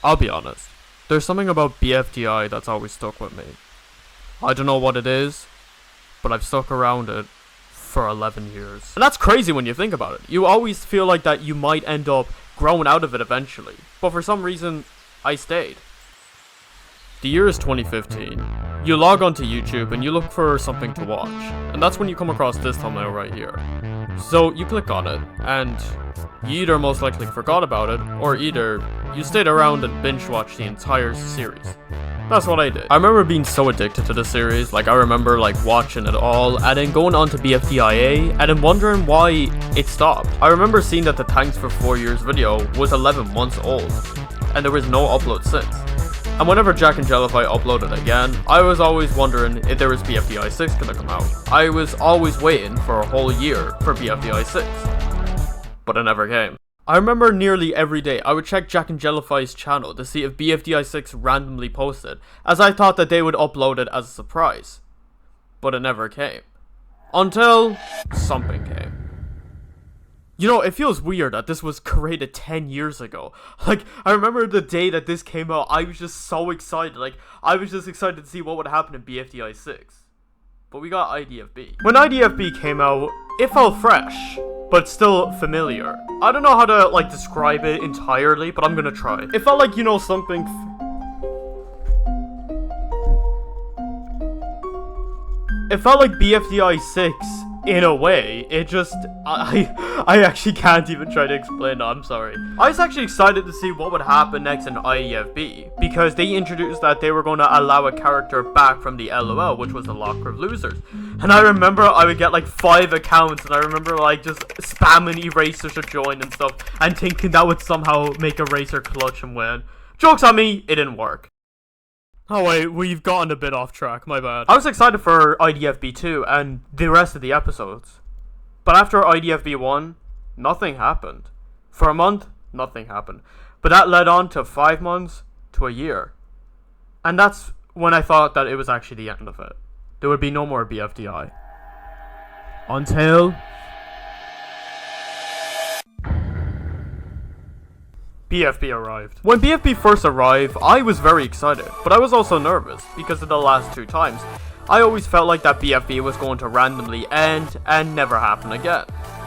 I'll be honest, there's something about BFDI that's always stuck with me. I don't know what it is, but I've stuck around it for 11 years. And that's crazy when you think about it. You always feel like that you might end up growing out of it eventually, but for some reason, I stayed. The year is 2015. You log onto YouTube and you look for something to watch, and that's when you come across this thumbnail right here. So you click on it, and you either most likely forgot about it, or either you stayed around and binge watched the entire series. That's what I did. I remember being so addicted to the series, like I remember like watching it all, and then going on to BFDIA, and then wondering why it stopped. I remember seeing that the Thanks for 4 Years video was 11 months old, and there was no upload since. And whenever Jacknjellify uploaded again, I was always wondering if there was BFDI 6 gonna come out. I was always waiting for a whole year for BFDI 6, but it never came. I remember nearly every day I would check Jacknjellify's channel to see if BFDI 6 randomly posted, as I thought that they would upload it as a surprise. But it never came. Until something came. You know, it feels weird that this was created 10 years ago. Like, I remember the day that this came out, I was just so excited. Like, I was just excited to see what would happen in BFDI 6. But we got IDFB. When IDFB came out, it felt fresh, but still familiar. I don't know how to, like, describe it entirely, but I'm gonna try. It felt like, you know, something... It felt like BFDI 6... in a way. It just, I actually can't even try to explain it, I'm sorry. I was actually excited to see what would happen next in IEFB, because they introduced that they were going to allow a character back from the LOL, which was the Locker of Losers. And I remember I would get like 5 accounts, and I remember like just spamming Eraser to join and stuff, and thinking that would somehow make Eraser clutch and win. Joke's on me, it didn't work. Oh wait, we've gotten a bit off track, my bad. I was excited for IDFB 2 and the rest of the episodes. But after IDFB 1, nothing happened. For a month, nothing happened. But that led on to 5 months to a year. And that's when I thought that it was actually the end of it. There would be no more BFDI. Until... BFB arrived. When BFB first arrived, I was very excited, but I was also nervous, because of the last 2 times. I always felt like that BFB was going to randomly end, and never happen again.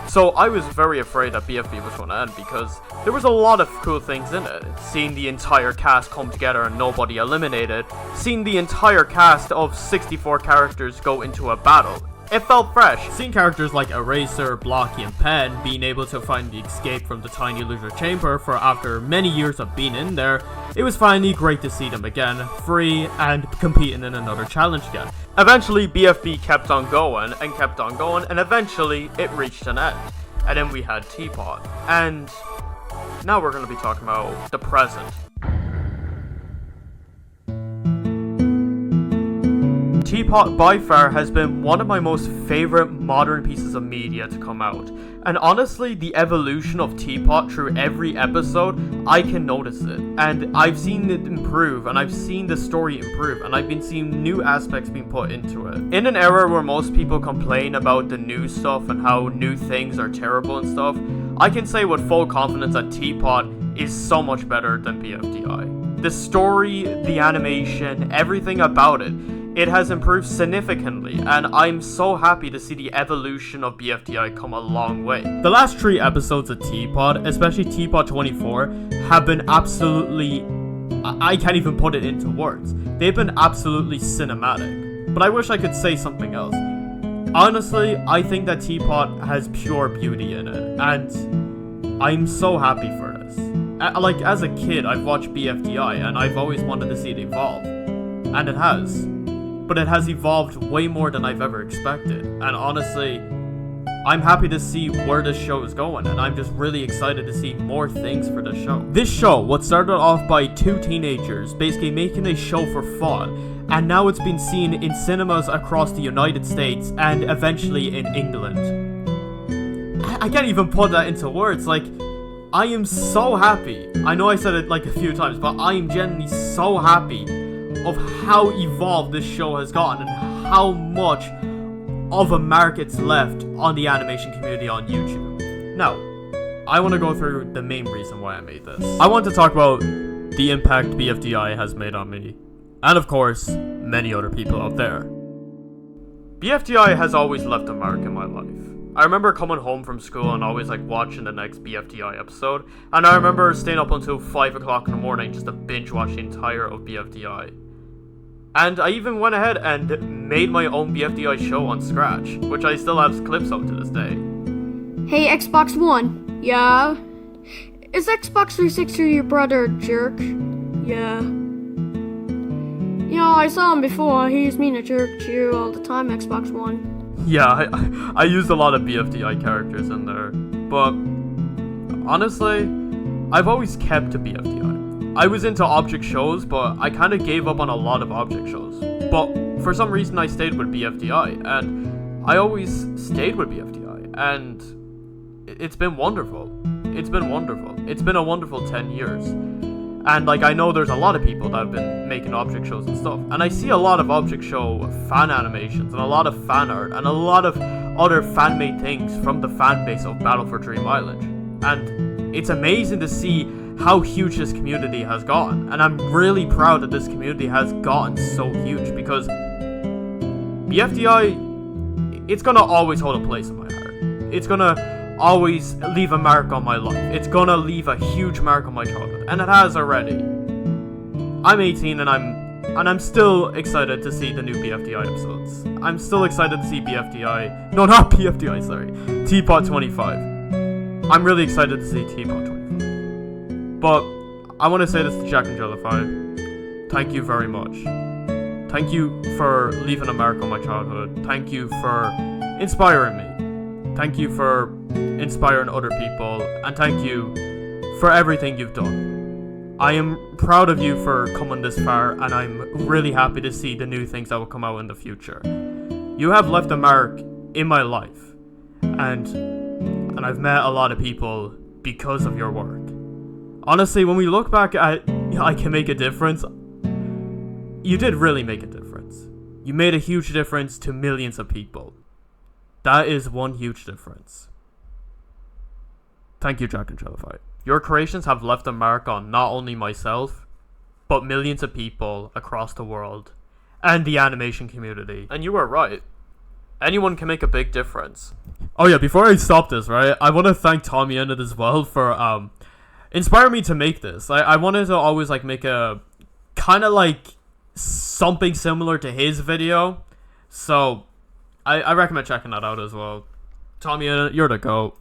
So I was very afraid that BFB was going to end, because there was a lot of cool things in it. Seeing the entire cast come together and nobody eliminated, seeing the entire cast of 64 characters go into a battle. It felt fresh. Seeing characters like Eraser, Blocky, and Pen being able to find the escape from the Tiny Loser Chamber for after many years of being in there, it was finally great to see them again, free, and competing in another challenge again. Eventually, BFB kept on going, and eventually, it reached an end. And then we had Teapot. And now we're going to be talking about the present. Teapot by far has been one of my most favorite modern pieces of media to come out, and honestly the evolution of Teapot through every episode, I can notice it, and I've seen it improve, and I've seen the story improve, and I've been seeing new aspects being put into it. In an era where most people complain about the new stuff and how new things are terrible and stuff, I can say with full confidence that Teapot is so much better than BFDI. The story, the animation, everything about it, it has improved significantly, and I'm so happy to see the evolution of BFDI come a long way. The last 3 episodes of Teapot, especially Teapot 24, have been absolutely... I can't even put it into words. They've been absolutely cinematic. But I wish I could say something else. Honestly, I think that Teapot has pure beauty in it, and I'm so happy for this. Like, as a kid, I've watched BFDI, and I've always wanted to see it evolve. And it has. But it has evolved way more than I've ever expected. And honestly, I'm happy to see where this show is going, and I'm just really excited to see more things for the show. This show, what started off by 2 teenagers basically making a show for fun, and now it's been seen in cinemas across the United States and eventually in England. I can't even put that into words. Like, I am so happy. I know I said it like a few times, but I am genuinely so happy of how evolved this show has gotten and how much of a mark it's left on the animation community on YouTube. Now, I want to go through the main reason why I made this. I want to talk about the impact BFDI has made on me, and of course, many other people out there. BFDI has always left a mark in my life. I remember coming home from school and always like watching the next BFDI episode, and I remember staying up until 5 o'clock in the morning just to binge watch the entire of BFDI. And I even went ahead and made my own BFDI show on Scratch, which I still have clips of to this day. Hey, Xbox One. Yeah? Is Xbox 360 your brother, jerk? Yeah. You know, I saw him before. He's mean a jerk to you all the time, Xbox One. Yeah, I used a lot of BFDI characters in there, but honestly, I've always kept to BFDI. I was into object shows, but I kind of gave up on a lot of object shows. But for some reason, I stayed with BFDI, and I always stayed with BFDI, and it's been wonderful. It's been wonderful. It's been a wonderful 10 years. And like, I know there's a lot of people that have been making object shows and stuff, and I see a lot of object show fan animations and a lot of fan art and a lot of other fan-made things from the fan base of Battle for Dream Island. And it's amazing to see how huge this community has gotten, and I'm really proud that this community has gotten so huge, because BFDI, it's gonna always hold a place in my heart. It's gonna always leave a mark on my life. It's gonna leave a huge mark on my childhood, and it has already. I'm 18 and I'm still excited to see the new BFDI episodes. I'm still excited to see BFDI. No, not BFDI, sorry. Teapot 25. I'm really excited to see Teapot 25. But I want to say this to Jacknjellify. Thank you very much. Thank you for leaving a mark on my childhood. Thank you for inspiring me. Thank you for inspiring other people, and thank you for everything you've done. I am proud of you for coming this far, and I'm really happy to see the new things that will come out in the future. You have left a mark in my life, and I've met a lot of people because of your work. Honestly, when we look back at I Can Make a Difference, you did really make a difference. You made a huge difference to millions of people. That is one huge difference. Thank you, Jacknjellify. Your creations have left a mark on not only myself, but millions of people across the world and the animation community. And you were right. Anyone can make a big difference. Oh yeah, before I stop this, right, I want to thank Tommy Ennett as well for inspiring me to make this. I wanted to always like make a kind of like something similar to his video. So I recommend checking that out as well. Tommy Ennett, you're the GOAT.